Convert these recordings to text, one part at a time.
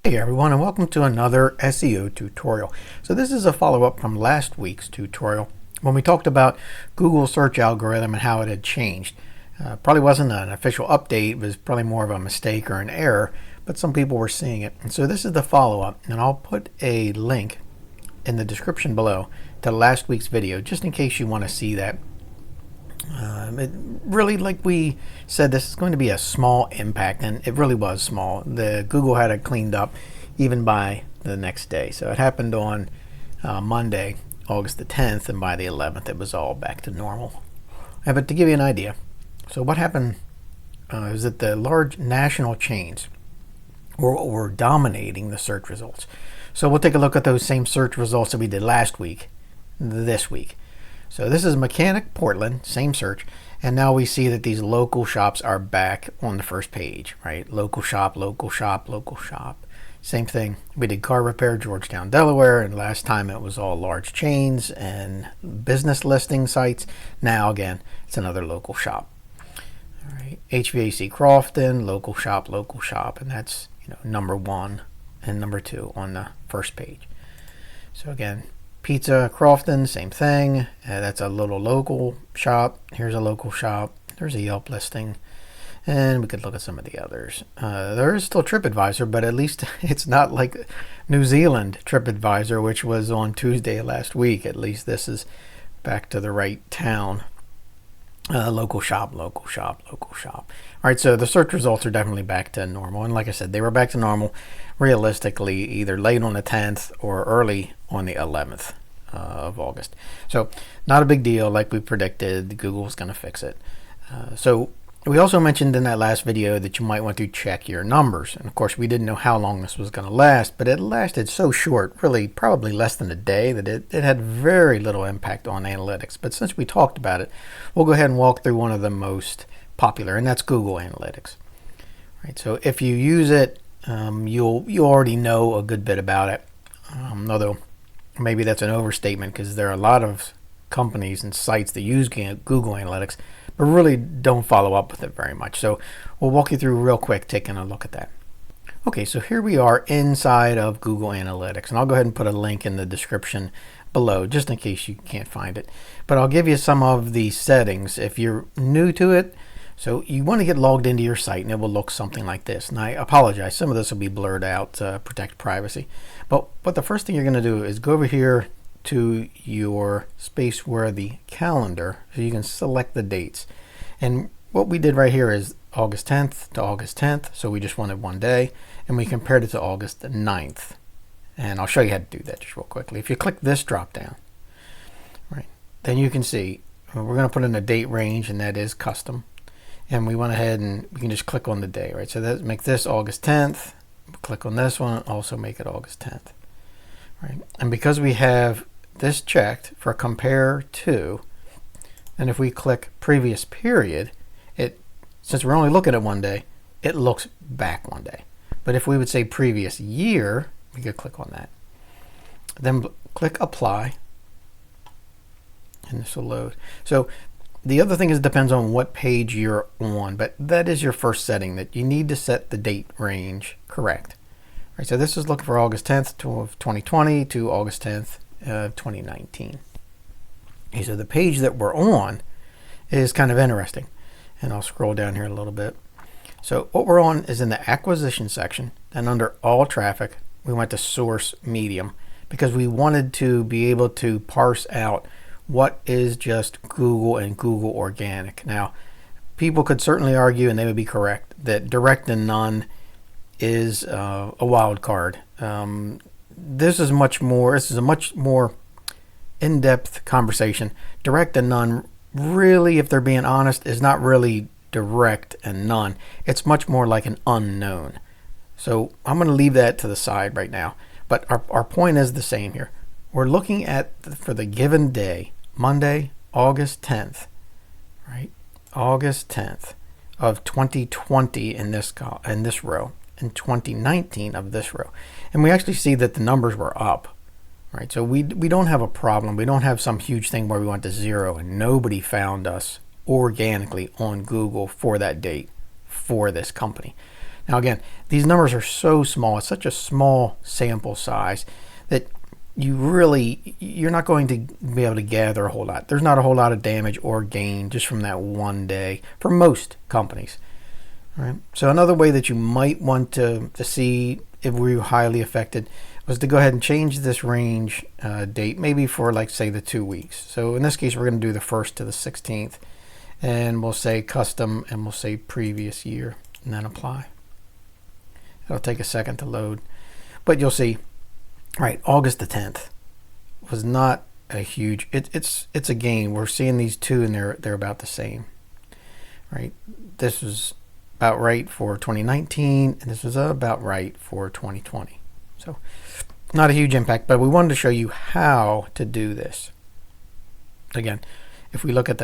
Hey everyone, and welcome to another SEO tutorial. So this is a follow-up from last week's tutorial when we talked about Google search algorithm and how it had changed. Probably wasn't an official update, it was probably more of a mistake or an error, but some people were seeing it. And so this is the follow-up, and I'll put a link in the description below to last week's video just in case you want to see that. It really, like we said, this is going to be a small impact, and it really was small. Google had it cleaned up even by the next day. So it happened on Monday, August the 10th, and by the 11th it was all back to normal. But to give you an idea, so what happened is that the large national chains were dominating the search results. So we'll take a look at those same search results that we did last week, this week. So this is Mechanic Portland, same search, and now we see that these local shops are back on the first page, right? Local shop, local shop, local shop. Same thing. We did car repair, Georgetown, Delaware, and last time it was all large chains and business listing sites. Now again, it's another local shop. All right, HVAC Crofton, local shop, and that's number 1 and number 2 on the first page. So again, Pizza Crofton, same thing. That's a little local shop. Here's a local shop. There's a Yelp listing. And we could look at some of the others. There is still TripAdvisor, but at least it's not like New Zealand TripAdvisor, which was on Tuesday last week. At least this is back to the right town. Local shop, local shop, local shop. All right, so the search results are definitely back to normal. And like I said, they were back to normal realistically either late on the 10th or early on the 11th of August. So not a big deal like we predicted. Google's going to fix it. So we also mentioned in that last video that you might want to check your numbers. And of course, we didn't know how long this was going to last, but it lasted so short, really probably less than a day, that it had very little impact on analytics. But since we talked about it, we'll go ahead and walk through one of the most popular, and that's Google Analytics. Right, so if you use it, you already know a good bit about it, although maybe that's an overstatement because there are a lot of companies and sites that use Google Analytics but really don't follow up with it very much. So we'll walk you through real quick taking a look at that. Okay, so here we are inside of Google Analytics, and I'll go ahead and put a link in the description below just in case you can't find it. But I'll give you some of the settings if you're new to it. So you want to get logged into your site, and it will look something like this. And I apologize, some of this will be blurred out to protect privacy. But the first thing you're going to do is go over here to your space where the calendar, so you can select the dates. And what we did right here is August 10th to August 10th. So we just wanted one day, and we compared it to August 9th. And I'll show you how to do that just real quickly. If you click this drop down, right, then you can see we're going to put in a date range, and that is custom. And we went ahead and we can just click on the day, right? So that make this August 10th. Click on this one, also make it August 10th, right? And because we have this checked for compare to, and if we click previous period, since we're only looking at one day, it looks back one day. But if we would say previous year, we could click on that. Then click apply, and this will load. So the other thing is it depends on what page you're on, but that is your first setting, that you need to set the date range correct. Right, so this is looking for August 10th of 2020 to August 10th of 2019. Okay, so the page that we're on is kind of interesting, and I'll scroll down here a little bit. So what we're on is in the acquisition section, and under all traffic, we went to source medium because we wanted to be able to parse out what is just Google and Google organic. Now, people could certainly argue, and they would be correct, that direct and none is a wild card. This is a much more in-depth conversation. Direct and none, really, if they're being honest, is not really direct and none. It's much more like an unknown. So I'm going to leave that to the side right now. But our point is the same here. We're looking at, for the given day, Monday, August 10th, right? August 10th of 2020 in this row, and 2019 of this row. And we actually see that the numbers were up, right? So we don't have a problem. We don't have some huge thing where we went to 0 and nobody found us organically on Google for that date for this company. Now again, these numbers are so small, it's such a small sample size that you're not going to be able to gather a whole lot. There's not a whole lot of damage or gain just from that one day for most companies. All right. So another way that you might want to see if we were highly affected was to go ahead and change this range date, maybe for like say the 2 weeks. So in this case, we're going to do the 1st to the 16th, and we'll say custom and we'll say previous year and then apply. It'll take a second to load, but you'll see, right, August the 10th was not a huge, it's a gain. We're seeing these two and they're about the same, right? This was about right for 2019 and this was about right for 2020. So not a huge impact, but we wanted to show you how to do this. Again, if we look at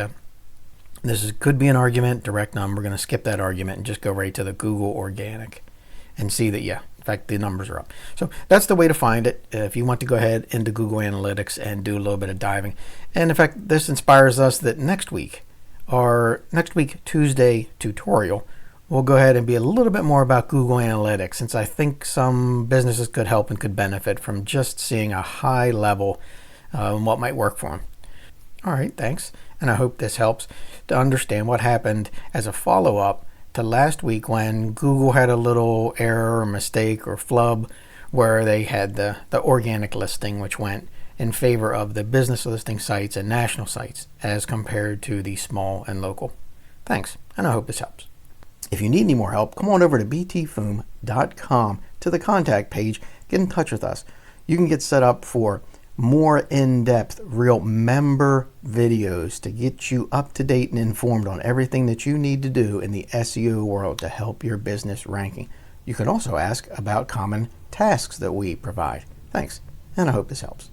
could be an argument, direct num. We're going to skip that argument and just go right to the Google organic and see that, yeah, in fact, the numbers are up. So that's the way to find it if you want to go ahead into Google Analytics and do a little bit of diving. And in fact, this inspires us that next week Tuesday tutorial, we'll go ahead and be a little bit more about Google Analytics, since I think some businesses could help and could benefit from just seeing a high level what might work for them. All right, thanks. And I hope this helps to understand what happened as a follow-up to last week when Google had a little error or mistake or flub where they had the organic listing, which went in favor of the business listing sites and national sites as compared to the small and local. Thanks, and I hope this helps. If you need any more help, come on over to BTFOOM.com to the contact page. Get in touch with us. You can get set up for more in-depth, real member videos to get you up to date and informed on everything that you need to do in the SEO world to help your business ranking. You can also ask about common tasks that we provide. Thanks, and I hope this helps.